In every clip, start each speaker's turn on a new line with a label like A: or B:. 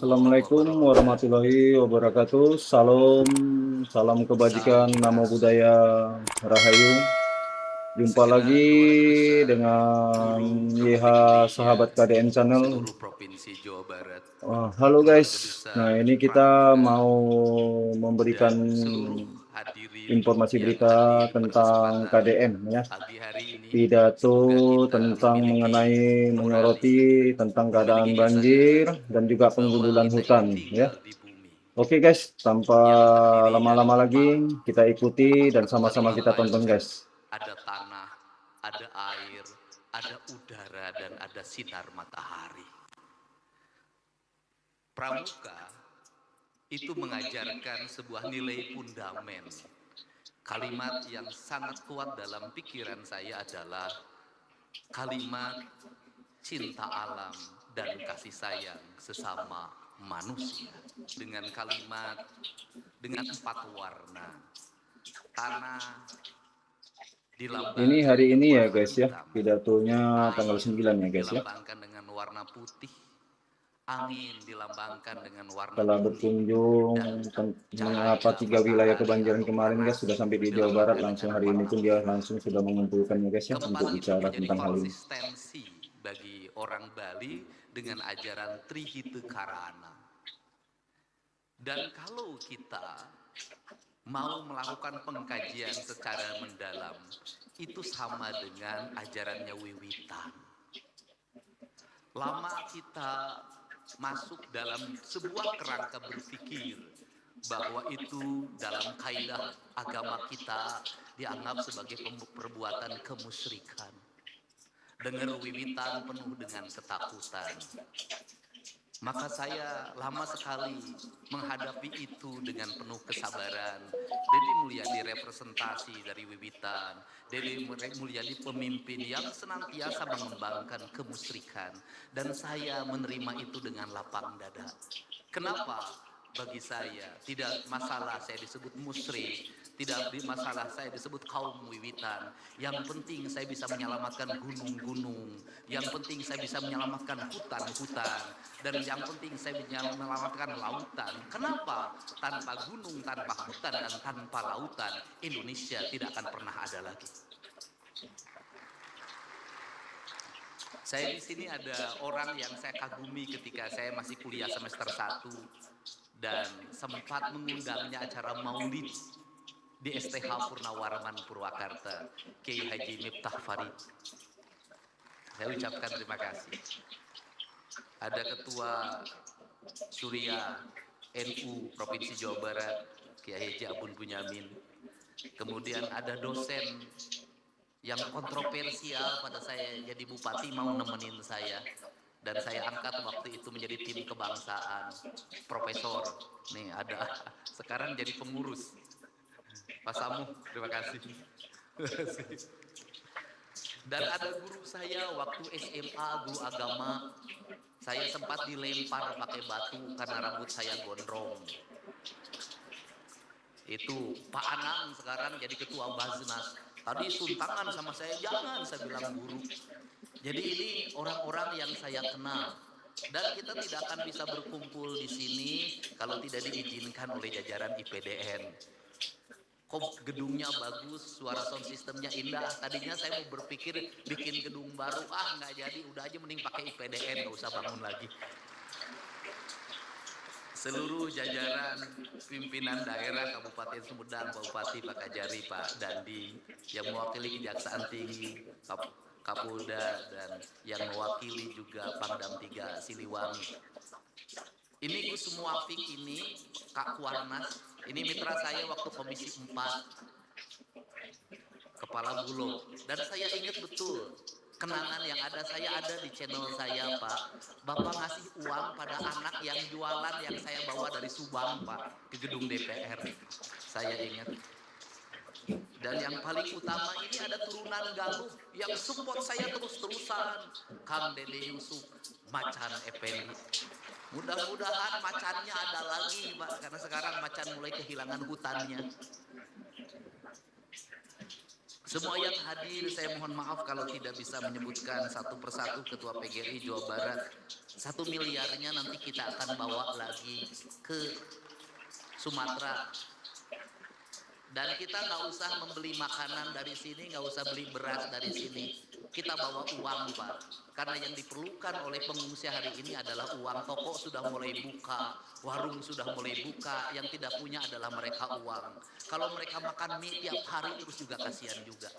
A: Assalamualaikum warahmatullahi wabarakatuh. Salam, salam kebajikan, namo buddhaya, rahayu. Jumpa lagi dengan YH Sahabat KDN Channel.
B: Seluruh provinsi Jawa Barat.
A: Halo guys, nah ini kita mau memberikan informasi berita tentang KDN ya. Pidato tentang mengenai menyoroti tentang keadaan banjir dan juga penggundulan hutan ya. Oke guys, tanpa lama-lama lagi kita ikuti dan sama-sama kita tonton guys.
B: Ada tanah, ada air, ada udara, dan ada sinar matahari. Pramuka itu mengajarkan sebuah nilai fundamen. Kalimat yang sangat kuat dalam pikiran saya adalah kalimat cinta alam dan kasih sayang sesama manusia. Dengan kalimat, dengan 4 warna. Tanah dilambangkan
A: ini hari ini ya
B: warna
A: guys ya,
B: hitam.
A: pidatonya tanggal 9 ya guys ya.
B: Dilambangkan dengan warna putih. Angin dilambangkan dengan warna
A: Setelah berkunjung mengapa 3 wilayah kebanjiran kemarin guys, sudah sampai di Jawa Barat, langsung hari ini pun dia langsung sudah mengumpulkannya guys ya, untuk bicara tentang hal ini.
B: Konsistensi bagi orang Bali dengan ajaran Trihita Karana. Dan kalau kita mau melakukan pengkajian secara mendalam, itu sama dengan ajarannya Wiwitan. Lama kita masuk dalam sebuah kerangka berpikir bahwa itu dalam kaidah agama kita dianggap sebagai perbuatan kemusyrikan. Dengar Wiwitan penuh dengan ketakutan. Maka saya lama sekali menghadapi itu dengan penuh kesabaran. Deddy Mulyadi representasi dari Wiwitan. Deddy Mulyadi pemimpin yang senantiasa mengembangkan kemusyrikan. Dan saya menerima itu dengan lapang dada. Kenapa? Bagi saya tidak masalah saya disebut musyrik, tidak masalah saya disebut kaum Wiwitan. Yang penting saya bisa menyelamatkan gunung-gunung, yang penting saya bisa menyelamatkan hutan-hutan, dan yang penting saya bisa menyelamatkan lautan. Kenapa? Tanpa gunung, tanpa hutan, dan tanpa lautan, Indonesia tidak akan pernah ada lagi. Saya di sini ada orang yang saya kagumi ketika saya masih kuliah semester 1 dan sempat mengundangnya acara maulid di STH Purnawarman Purwakarta, Kiai Haji Miftah Farid. Saya ucapkan terima kasih. Ada Ketua Surya NU Provinsi Jawa Barat, Kiai Haji Abun Bunyamin. Kemudian ada dosen yang kontroversial pada saya jadi bupati mau nemenin saya. Dan saya angkat waktu itu menjadi tim kebangsaan, Profesor. Nih ada, sekarang jadi pengurus. Pak Samu, terima kasih. Dan ada guru saya waktu SMA, guru agama. Saya sempat dilempar pakai batu karena rambut saya gondrong. Itu Pak Anang sekarang jadi ketua Baznas. Tadi suntangan sama saya, jangan, saya bilang guru. Jadi ini orang-orang yang saya kenal. Dan kita tidak akan bisa berkumpul di sini kalau tidak diizinkan oleh jajaran IPDN. Kok gedungnya bagus, suara sound systemnya indah. Tadinya saya mau berpikir bikin gedung baru, nggak jadi, udah aja mending pakai IPDN, nggak usah bangun lagi. Seluruh jajaran pimpinan daerah Kabupaten Sumedang, Pak Bupati, Pak Kajari, Pak Dandi, yang mewakili Kejaksaan Tinggi, Kapolda, dan yang mewakili juga Pangdam 3 Siliwangi. Ini Gus Muafik ini, Kak Kuarnas, ini mitra saya waktu Komisi 4, Kepala Bulog. Dan saya ingat betul, kenangan yang ada, saya ada di channel saya, Pak. Bapak ngasih uang pada anak yang jualan yang saya bawa dari Subang, Pak, ke gedung DPR. Saya ingat. Dan yang paling utama ini ada turunan Galuh yang support saya terus-terusan. Kang Dede Yusuf, Macan Effendi. Mudah-mudahan macannya ada lagi, Pak, karena sekarang macan mulai kehilangan hutannya. Semua yang hadir, saya mohon maaf kalau tidak bisa menyebutkan satu persatu Ketua PGRI Jawa Barat. 1 miliarnya nanti kita akan bawa lagi ke Sumatera. Dan kita nggak usah membeli makanan dari sini, nggak usah beli beras dari sini. Kita bawa uang, Pak. Karena yang diperlukan oleh pengungsi hari ini adalah uang. Toko sudah mulai buka, warung sudah mulai buka. Yang tidak punya adalah mereka uang. Kalau mereka makan mie tiap hari terus juga kasihan juga.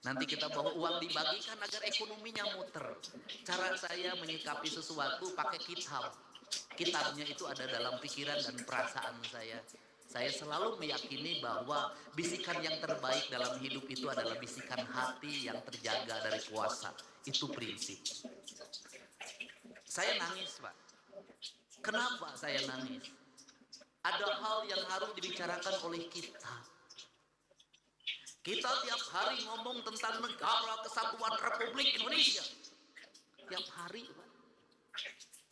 B: Nanti kita bawa uang dibagikan agar ekonominya muter. Cara saya menyikapi sesuatu pakai kitab. Kitabnya itu ada dalam pikiran dan perasaan saya. Saya selalu meyakini bahwa bisikan yang terbaik dalam hidup itu adalah bisikan hati yang terjaga dari kuasa. Itu prinsip. Saya nangis, Pak. Kenapa saya nangis? Ada hal yang harus dibicarakan oleh kita. Kita tiap hari ngomong tentang negara kesatuan Republik Indonesia. Tiap hari, Pak.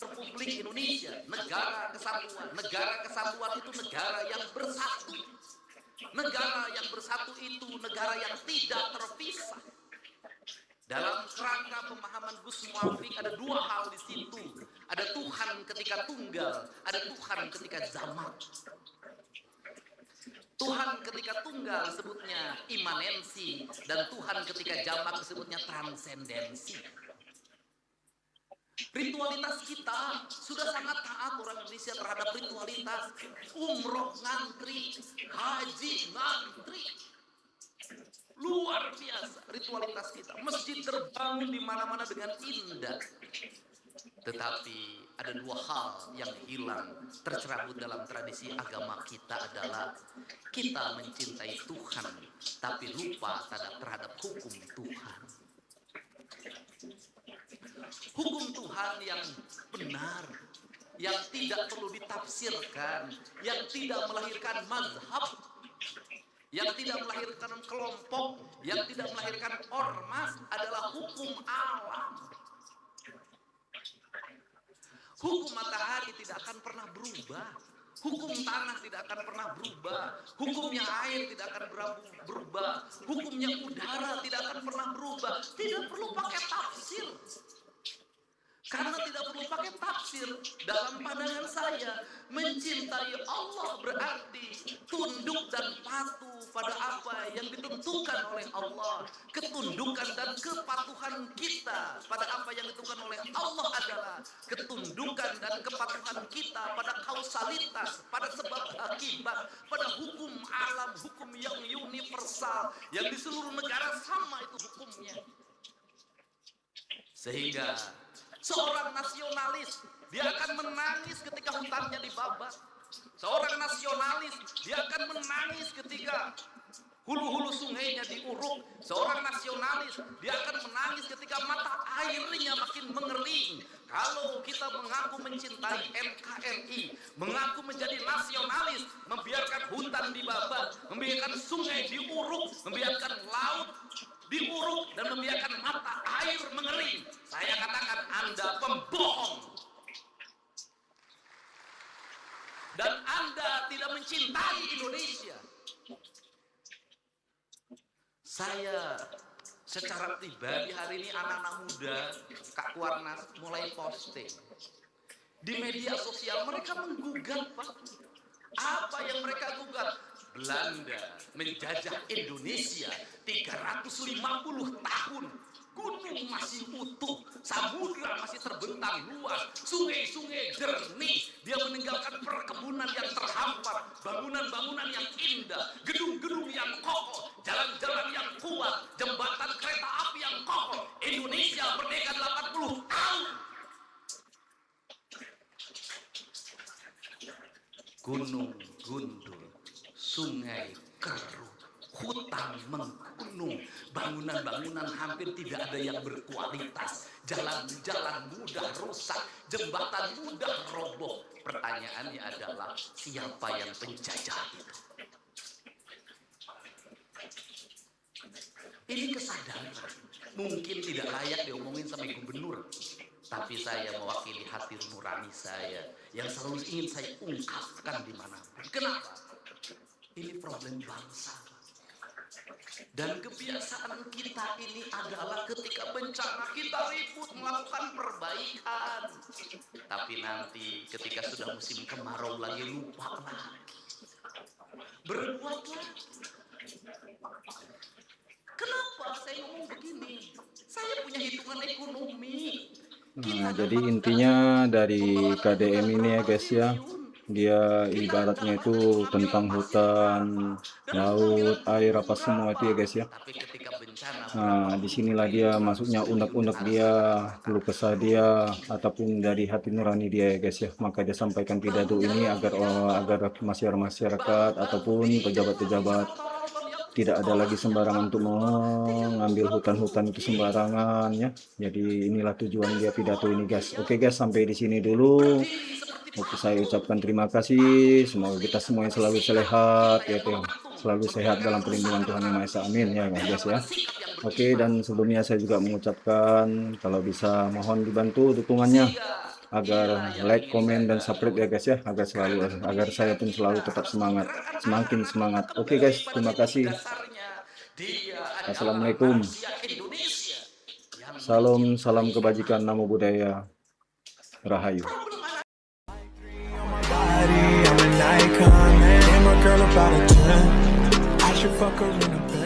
B: Republik Indonesia, negara kesatuan. Negara kesatuan itu negara yang bersatu. Negara yang bersatu itu negara yang tidak terpisah. Dalam kerangka pemahaman Gus Muafik ada 2 hal di situ. Ada Tuhan ketika tunggal, ada Tuhan ketika jamak. Tuhan ketika tunggal sebutnya imanensi, dan Tuhan ketika jamak disebutnya transendensi. Ritualitas kita sudah sangat taat orang Indonesia terhadap ritualitas. Umroh ngantri, haji ngantri. Luar biasa ritualitas kita. Masjid terbangun di mana-mana dengan indah. Tetapi ada 2 hal yang hilang tercerabut dalam tradisi agama kita adalah kita mencintai Tuhan tapi lupa terhadap hukum Tuhan. Hukum Tuhan yang benar, yang tidak perlu ditafsirkan, yang tidak melahirkan mazhab, yang tidak melahirkan kelompok, yang tidak melahirkan ormas adalah hukum alam. Hukum matahari tidak akan pernah berubah. Hukum tanah tidak akan pernah berubah. Hukumnya air tidak akan berubah. Hukumnya udara tidak akan pernah berubah. Tidak perlu pakai tafsir. Karena tidak perlu pakai tafsir. Dalam pandangan saya, mencintai Allah berarti tunduk dan patuh pada apa yang ditentukan oleh Allah. Ketundukan dan kepatuhan kita pada apa yang ditentukan oleh Allah adalah ketundukan dan kepatuhan kita pada kausalitas, pada sebab akibat, pada hukum alam, hukum yang universal, yang di seluruh negara sama itu hukumnya. Sehingga seorang nasionalis, dia akan menangis ketika hutannya dibabat. Seorang nasionalis, dia akan menangis ketika hulu-hulu sungainya diuruk. Seorang nasionalis, dia akan menangis ketika mata airnya makin mengering. Kalau kita mengaku mencintai NKRI, mengaku menjadi nasionalis, membiarkan hutan dibabat, membiarkan sungai diuruk, membiarkan laut diuruk, dan membiarkan mata air mengering, saya katakan Anda pembohong. Dan Anda tidak mencintai Indonesia. Saya secara pribadi hari ini anak-anak muda, Kak Kuarnas mulai posting. Di media sosial mereka menggugat, Pak. Apa yang mereka gugat? Belanda menjajah Indonesia 350 tahun. Gunung masih utuh, samudra masih terbentang luas, sungai-sungai jernih. Dia meninggalkan perkebunan yang terhampar, bangunan-bangunan yang indah, gedung-gedung yang kokoh, jalan-jalan yang kuat, jembatan kereta api yang kokoh. Indonesia merdeka 80 tahun. Gunung gundul, sungai keruh, hutan menggunung, bangunan-bangunan hampir tidak ada yang berkualitas, jalan-jalan mudah rusak, jembatan mudah roboh. Pertanyaannya adalah siapa yang penjajah itu? Ini kesadaran mungkin tidak layak diomongin sama gubernur, tapi saya mewakili hati nurani saya yang selalu ingin saya ungkapkan dimanapun. Kenapa? Ini problem bangsa. Dan kebiasaan kita ini adalah ketika bencana kita ribut melakukan perbaikan. Tapi nanti ketika sudah musim kemarau lagi lupa lagi. Berbuat lagi. Kenapa saya ngomong begini? Saya punya hitungan ekonomi.
A: Nah, jadi intinya dari KDM ini ya guys ya, dia ibaratnya itu tentang hutan, laut, air apa semua itu ya guys ya. Nah, disinilah dia masuknya unek-unek dia, keluh kesah dia, ataupun dari hati nurani dia ya guys ya. Maka dia sampaikan pidato ini agar masyarakat ataupun pejabat-pejabat tidak ada lagi sembarangan untuk mengambil hutan-hutan itu sembarangan ya. Jadi inilah tujuan dia pidato ini guys. Oke guys, sampai di sini dulu. Oke, saya ucapkan terima kasih. Semoga kita semuanya selalu sehat ya, selalu sehat dalam perlindungan Tuhan Yang Maha Esa. Amin ya guys ya. Oke, dan sebelumnya saya juga mengucapkan kalau bisa mohon dibantu dukungannya agar like, komen, dan subscribe ya guys ya, agar saya pun selalu tetap semangat, semakin semangat. Oke guys, terima kasih. Assalamualaikum. Salam kebajikan, namo buddhaya, rahayu. I'm an icon, man. I'm a girl about a 10. I should fuck her in a bed.